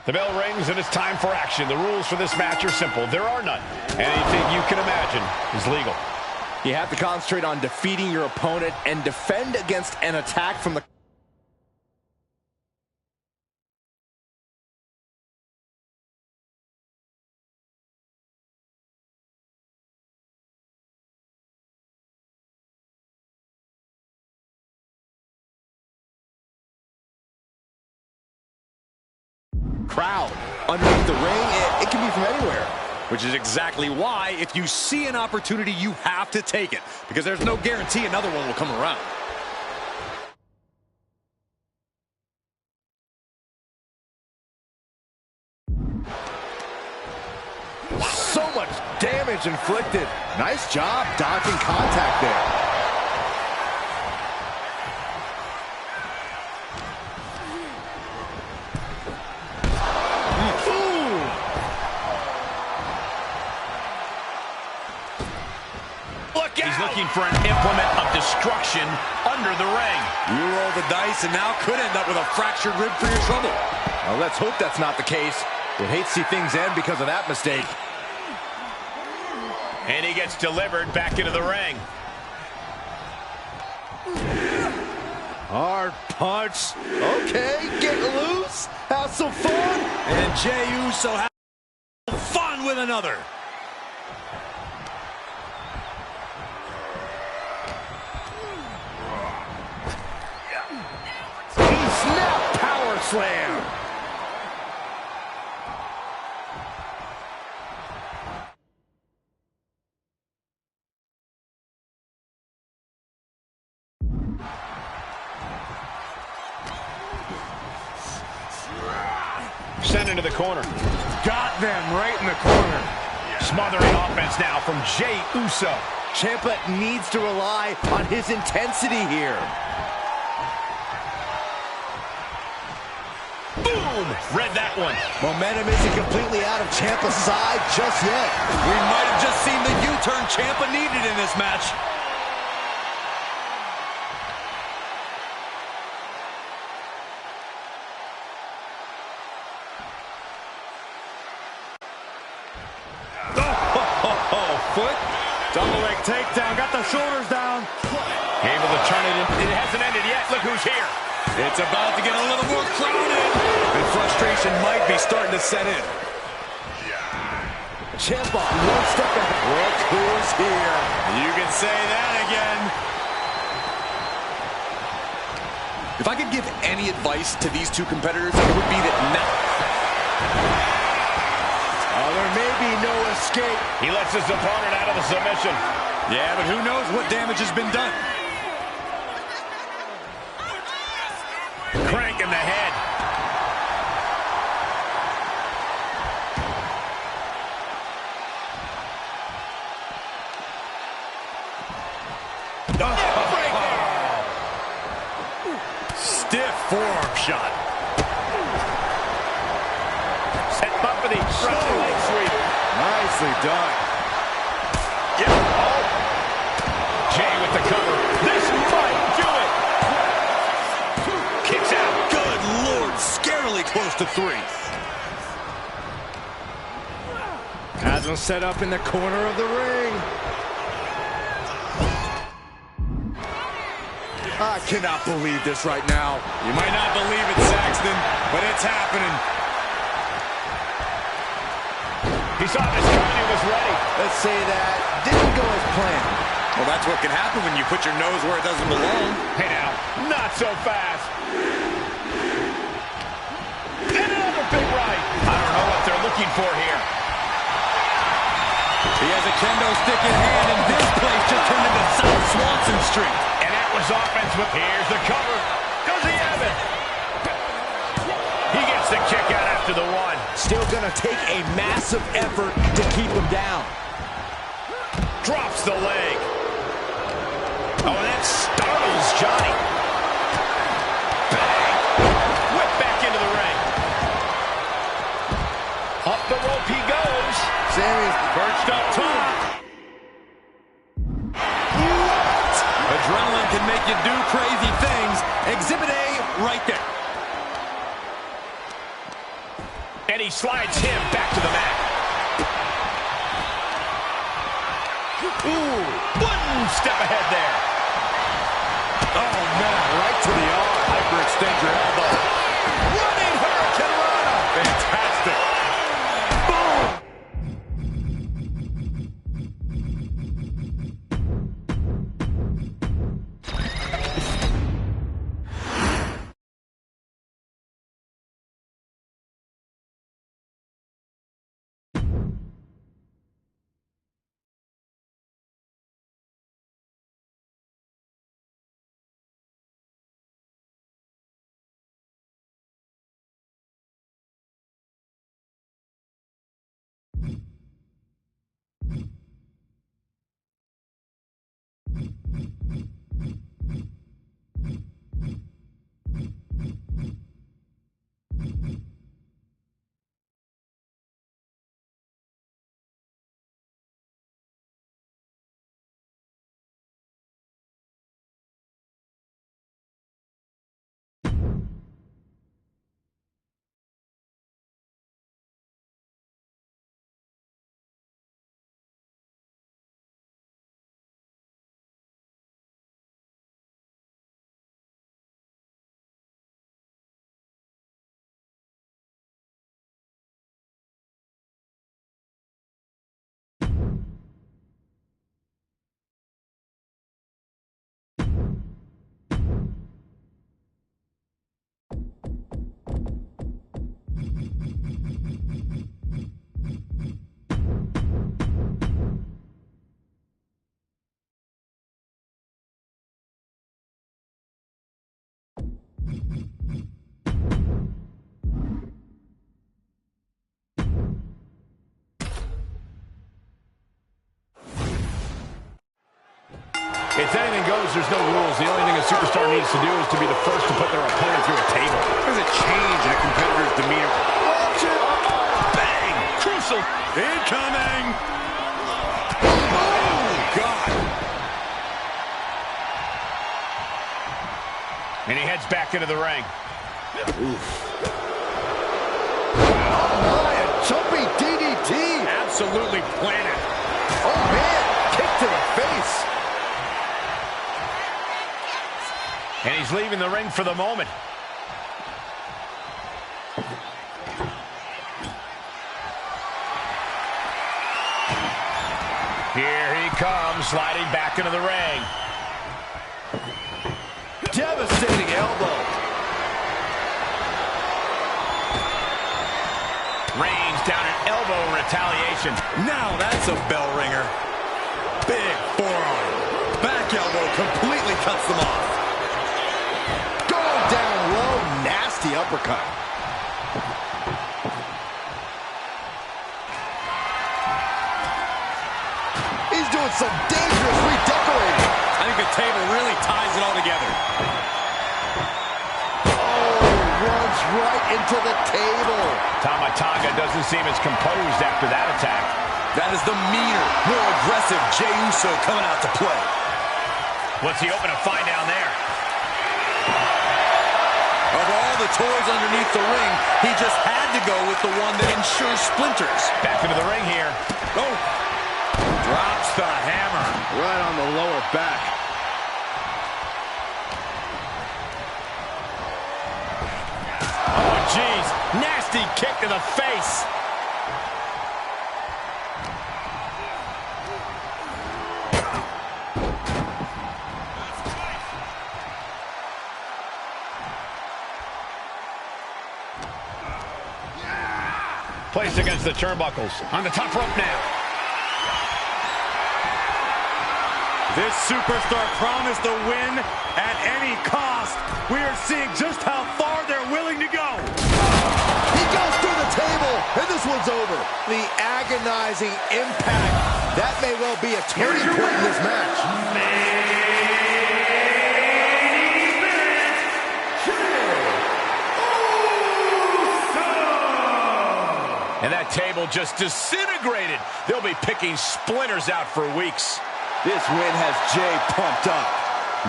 The bell rings and it's time for action. The rules for this match are simple. There are none. Anything you can imagine is legal. You have to concentrate on defeating your opponent and defend against an attack from the... crowd. Underneath the ring, it can be from anywhere. Which is exactly why, if you see an opportunity, you have to take it. Because there's no guarantee another one will come around. So much damage inflicted. Nice job dodging contact there. He's looking for an implement of destruction under the ring. You roll the dice and now could end up with a fractured rib for your trouble. Well, let's hope that's not the case. We'd hate to see things end because of that mistake. And he gets delivered back into the ring. Hard punch. Okay, get loose. Have some fun. And Jey Uso has fun with another. Snap power slam. Sent into the corner. Got them right in the corner. Smothering offense now from Jey Uso. Ciampa needs to rely on his intensity here. Boom! Read that one. Momentum isn't completely out of Ciampa's side just yet. We might have just seen the U-turn Ciampa needed in this match. Foot. Double leg takedown. Got the shoulders down. Able to turn it in. It hasn't ended yet. Look who's here. It's about to get a little more crowded. And frustration might be starting to set in. Ciampa, one step ahead. Look who's here. You can say that again. If I could give any advice to these two competitors, it would be that now. There may be no escape. He lets his opponent out of the submission. Yeah, but who knows what damage has been done. Crank in the head. Stiff forearm shot. Set up for the front leg sweep. Nicely done. Yeah. Oh. Jey with the cover. This might do it. Kicks out. Good Lord, scarily close to 3. Has him set up in the corner of the ring. I cannot believe this right now. You might not believe it, Saxton, but it's happening. He saw this coming and was ready. Let's say that didn't go as planned. Well, that's what can happen when you put your nose where it doesn't belong. Hey now, not so fast. And another big right. I don't know what they're looking for here. He has a kendo stick in hand, and this place just turned into South Swanson Street. And that was offense with, here's the cover. Does he have it? He gets the kick out after the one. Still gonna take a massive effort to keep him down. Drops the leg. Oh, that startles Johnny. Pushed up top. What? Adrenaline can make you do crazy things. Exhibit A right there. And he slides him back to the mat. Ooh, one step ahead there. Oh, man, right to the arm. Hyperextend your elbow. Running Hurricane Rana. Fantastic. It's anything goes, there's no rules. The only thing a superstar needs to do is to be the first to put their opponent through a table. There's a change in a competitor's demeanor. Watch it. Bang! Crucial. Incoming. Oh, God. And he heads back into the ring. Oof. Oh, my, a jumping DDT. Absolutely planted. Oh, man, kick to the face. And he's leaving the ring for the moment. Here he comes, sliding back into the ring. Devastating elbow. Reigns down an elbow in retaliation. Now that's a bell ringer. Big forearm. Back elbow completely cuts them off. Going down low, nasty uppercut. He's doing some dangerous redecorating. I think the table really ties it all together. Runs right into the table. Tama Tonga doesn't seem as composed after that attack. That is the meaner, more aggressive Jey Uso coming out to play. What's he hoping to find down there? Of all the toys underneath the ring, he just had to go with the one that ensures splinters. Back into the ring here. Oh, drops the hammer. Right on the lower back. Oh, jeez. Nasty kick to the face. Placed against the turnbuckles. On the top rope now. This superstar promised a win at any cost. We are seeing just how far they're willing to go. He goes through the table, and this one's over. The agonizing impact. That may well be a turning point in this match. And that table just disintegrated. They'll be picking splinters out for weeks. This win has Jey pumped up.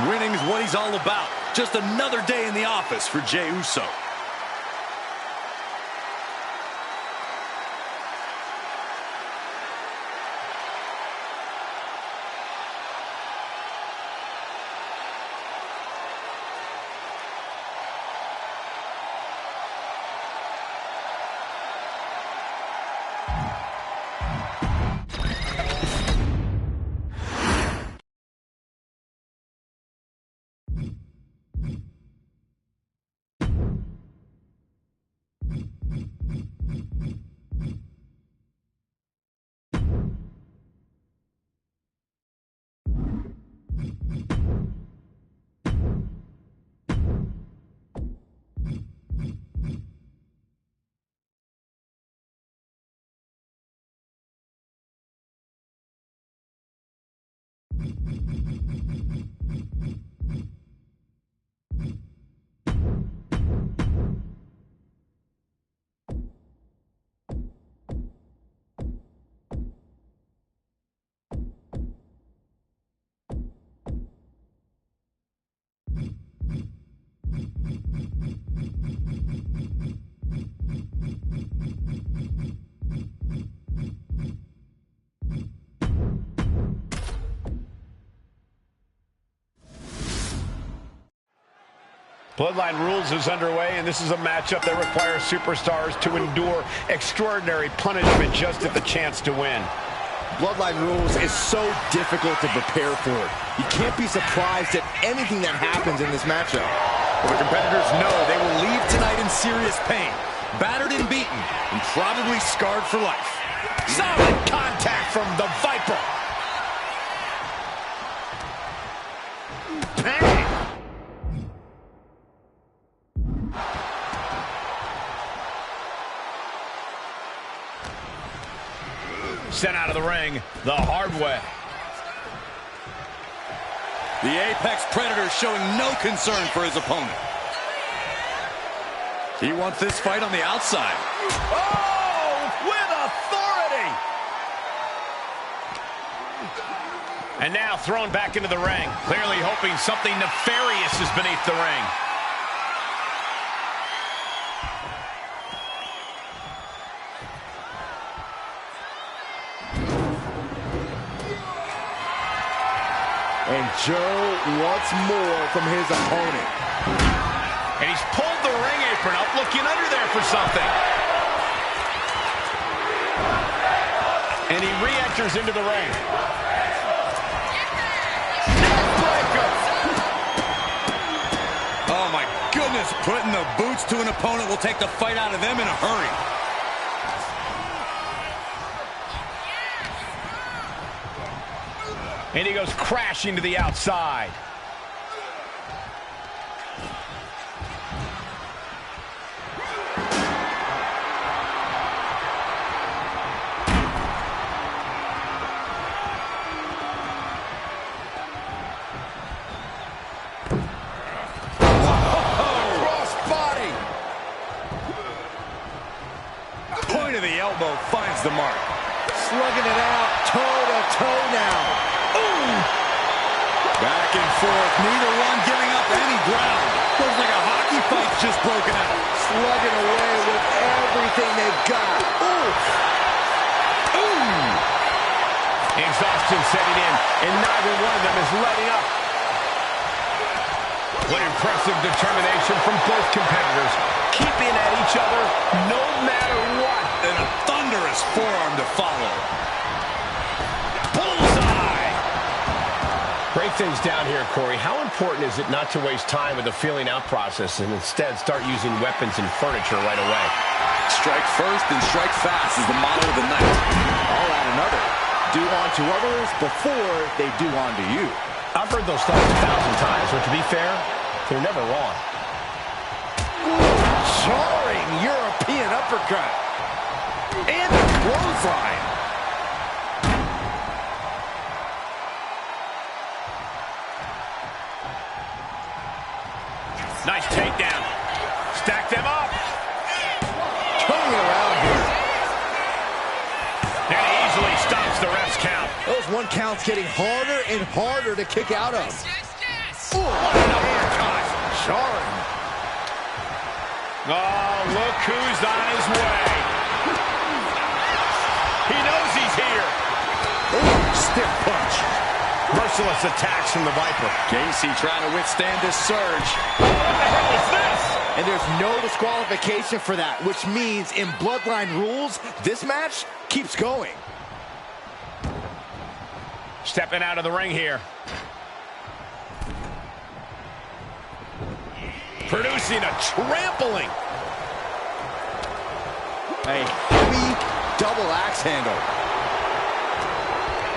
Winning is what he's all about. Just another day in the office for Jey Uso. Bloodline Rules is underway, and this is a matchup that requires superstars to endure extraordinary punishment just at the chance to win. Bloodline Rules is so difficult to prepare for. You can't be surprised at anything that happens in this matchup. Well, the competitors know they will leave tonight in serious pain, battered and beaten, and probably scarred for life. Solid contact from the Viper. Bang! Sent out of the ring the hard way. The Apex Predator showing no concern for his opponent. He wants this fight on the outside. Oh, with authority! And now thrown back into the ring, clearly hoping something nefarious is beneath the ring. And Joe wants more from his opponent. And he's pulled the ring apron up, looking under there for something. And he re-enters into the ring. Neckbreaker! Oh, my goodness. Putting the boots to an opponent will take the fight out of them in a hurry. And he goes crashing to the outside. Crossbody! Point of the elbow finds the mark. Slugging it out, toe-to-toe now. Back and forth, neither one giving up any ground. Looks like a hockey fight's just broken out. Slugging away with everything they've got. Ooh! Ooh! Exhaustion setting in, and neither one of them is letting up. What impressive determination from both competitors, keeping at each other no matter what. And a thunderous forearm to follow. Break things down here, Corey. How important is it not to waste time with the feeling out process and instead start using weapons and furniture right away? Strike first and strike fast is the motto of the night. I'll add another. Do unto others before they do unto you. I've heard those thoughts 1,000 times, but to be fair, they're never wrong. Jarring European uppercut. And the clothesline. Nice takedown. Stack them up. Turning around here. Those 1 counts getting harder and harder to kick out of. Ooh, what an uppercut. Jarring. Oh, look who's on his way. He knows he's here. Ooh, stiff punch. Merciless attacks from the Viper. Gacy trying to withstand this surge. What the hell is this? And there's no disqualification for that, which means in Bloodline rules, this match keeps going. Stepping out of the ring here. Producing a trampling. A heavy double axe handle.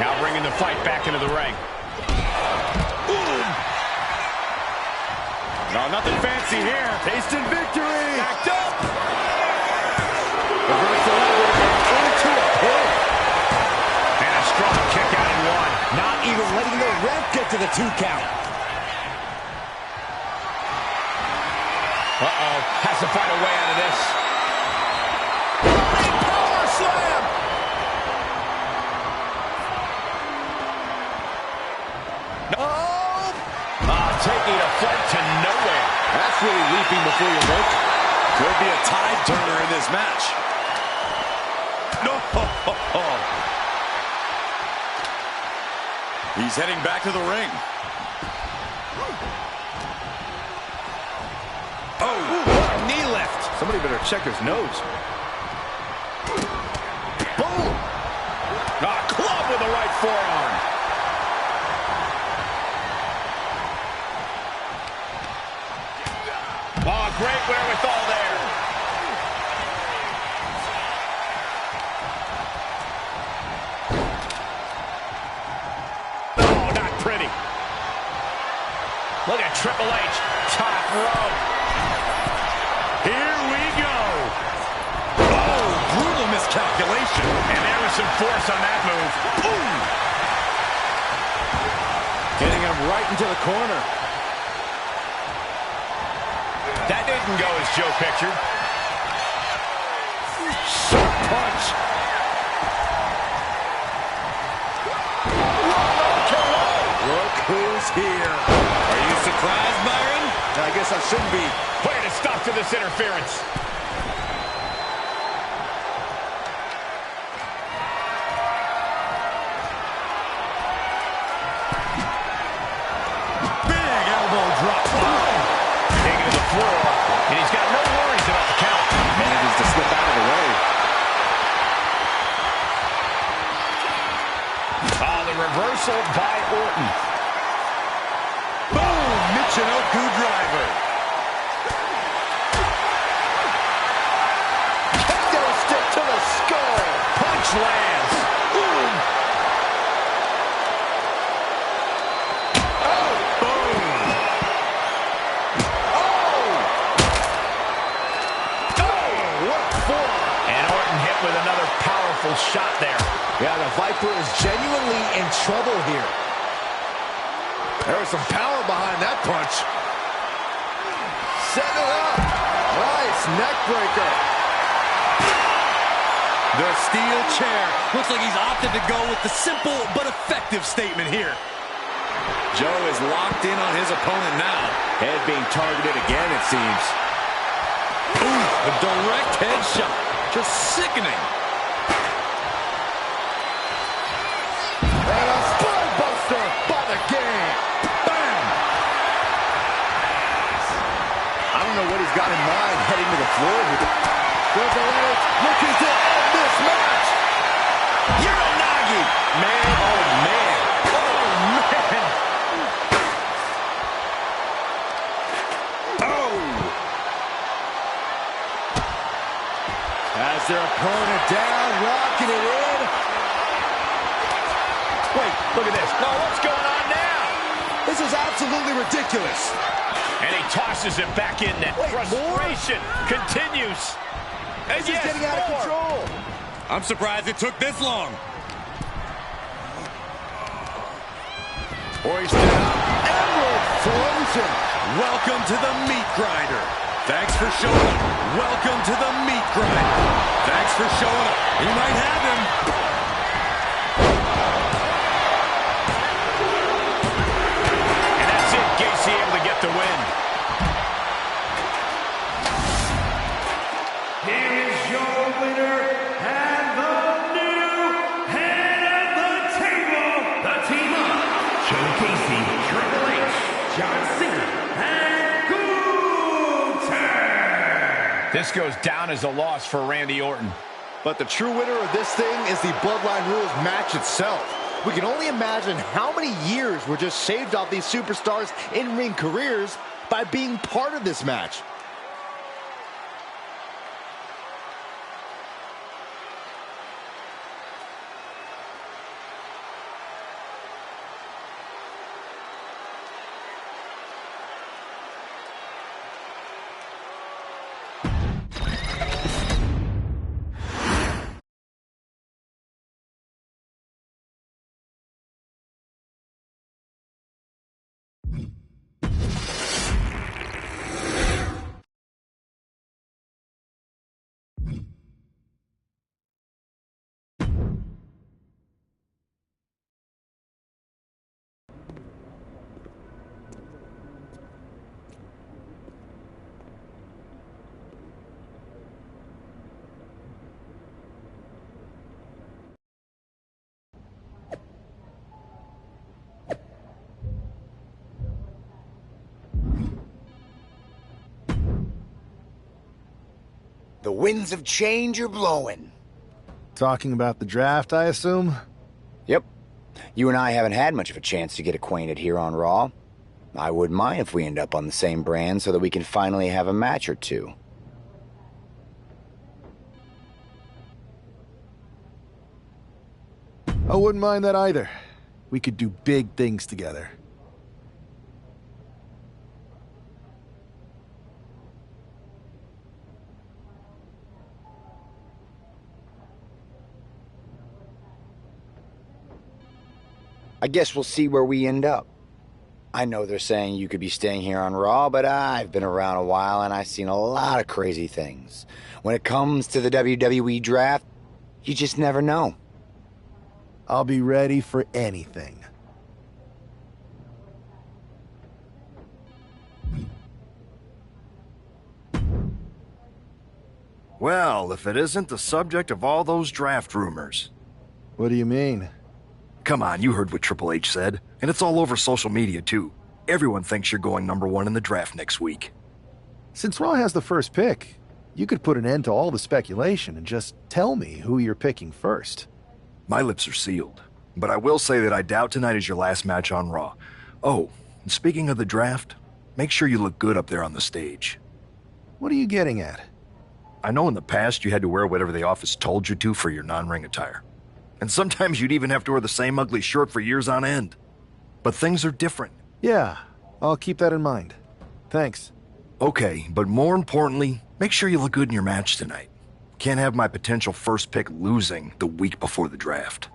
Now bringing the fight back into the ring. Boom. No, nothing fancy here. Tasting victory. Backed up. Reversal into a pin. And a strong kick out in 1. Not even letting the ref get to the 2 count. Uh-oh. Has to find a way out of this. Power slam. Taking a flight to nowhere. That's really leaping before you look. Could be a tide turner in this match. No. He's heading back to the ring. Oh, what a knee lift. Somebody better check his nose. Boom. A club with the right forearm. Oh, great wherewithal there. Oh, not pretty. Look at Triple H, top rope. Here we go. Oh, brutal miscalculation. And there was some force on that move. Ooh. Getting him right into the corner. That didn't go as Joe pictured. Sharp punch. Look who's here. Are you surprised, Byron? I guess I shouldn't be. Way to stop to this interference. Big elbow drop. Taking to the floor, and he's got no worries about the count. Manages to slip out of the way. The reversal by Orton. Boom! Michinoku driver. Kendo stick to the skull. Punch lands. Boom. Oh, boom. Oh, what for? And Orton hit with another powerful shot there. Yeah, the Viper is genuinely in trouble here. There was some power behind that punch. Set it up. Nice neck breaker. The steel chair. Looks like he's opted to go with the simple but effective statement here. Joe is locked in on his opponent now. Head being targeted again, it seems. Ooh, a direct headshot. Just sickening. And a spinebuster by the game. Bam! I don't know what he's got in mind heading to the floor here. Triple H looking to end this match. Uranagi. Man, oh man. Oh, man. Oh! Has their opponent down, locking it in. Wait, look at this. No, what's going on now? This is absolutely ridiculous. And he tosses it back in there. Wait, Frustration continues. And This is getting out of control. I'm surprised it took this long. Hoisted up. Emerald frozen. Welcome to the meat grinder. Thanks for showing up. Welcome to the meat grinder. Thanks for showing up. You might have him. to win. Here is your winner and the new head of the table, the team of Joe Casey, Triple H, John Cena, and Gunther. This goes down as a loss for Randy Orton. But the true winner of this thing is the Bloodline Rules match itself. We can only imagine how many years were just shaved off these superstars' in-ring careers by being part of this match. The winds of change are blowing. Talking about the draft, I assume? Yep. You and I haven't had much of a chance to get acquainted here on Raw. I wouldn't mind if we end up on the same brand so that we can finally have a match or two. I wouldn't mind that either. We could do big things together. I guess we'll see where we end up. I know they're saying you could be staying here on Raw, but I've been around a while and I've seen a lot of crazy things. When it comes to the WWE draft, you just never know. I'll be ready for anything. Well, if it isn't the subject of all those draft rumors. What do you mean? Come on, you heard what Triple H said, and it's all over social media too. Everyone thinks you're going #1 in the draft next week. Since Raw has the first pick, you could put an end to all the speculation and just tell me who you're picking first. My lips are sealed, but I will say that I doubt tonight is your last match on Raw. Oh, and speaking of the draft, make sure you look good up there on the stage. What are you getting at? I know in the past you had to wear whatever the office told you to for your non-ring attire. And sometimes you'd even have to wear the same ugly shirt for years on end. But things are different. Yeah, I'll keep that in mind. Thanks. Okay, but more importantly, make sure you look good in your match tonight. Can't have my potential first pick losing the week before the draft.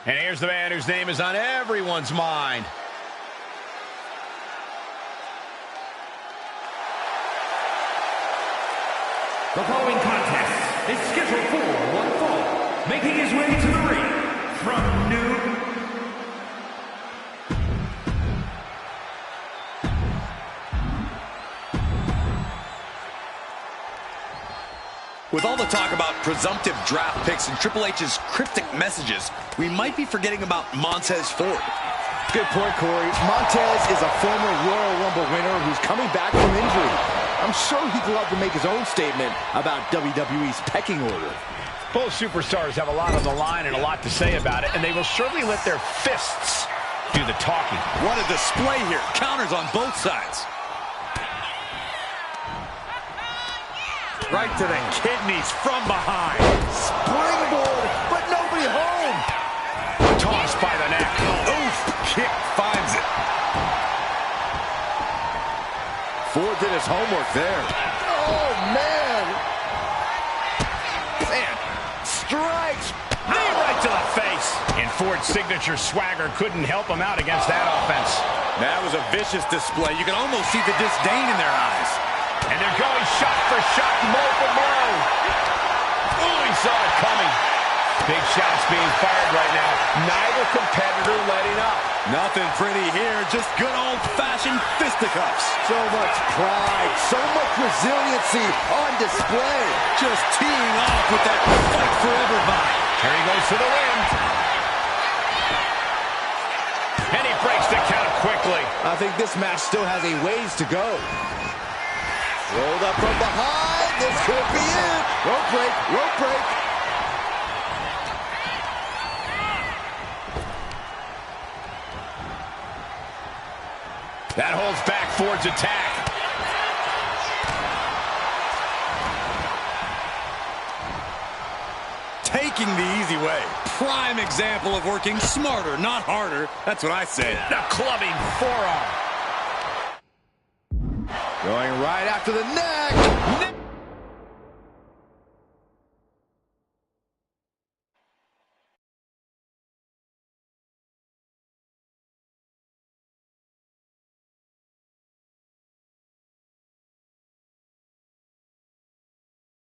And here's the man whose name is on everyone's mind. The following contest is scheduled for one fall. Making his way to the ring from New... With all the talk about presumptive draft picks and Triple H's cryptic messages, we might be forgetting about Montez Ford. Good point, Corey. Montez is a former Royal Rumble winner who's coming back from injury. I'm sure he'd love to make his own statement about WWE's pecking order. Both superstars have a lot on the line and a lot to say about it, and they will surely let their fists do the talking. What a display here. Counters on both sides. Right to the kidneys from behind. Springboard, but nobody home. Tossed by the neck. Oof. Kick finds it. Ford did his homework there. Oh, man. Man, strikes. Knee right to the face. And Ford's signature swagger couldn't help him out against that offense. That was a vicious display. You can almost see the disdain in their eyes. And they're going shot for shot, blow for blow. Ooh, he saw it coming. Big shots being fired right now. Neither competitor letting up. Nothing pretty here, just good old-fashioned fisticuffs. So much pride, so much resiliency on display. Just teeing off with that fight forever vibe. Here he goes for the win. And he breaks the count quickly. I think this match still has a ways to go. Rolled up from behind. This could be it. Rope break, rope break. That holds back Ford's attack. Taking the easy way. Prime example of working smarter, not harder. That's what I say. The clubbing forearm. Going right after the neck.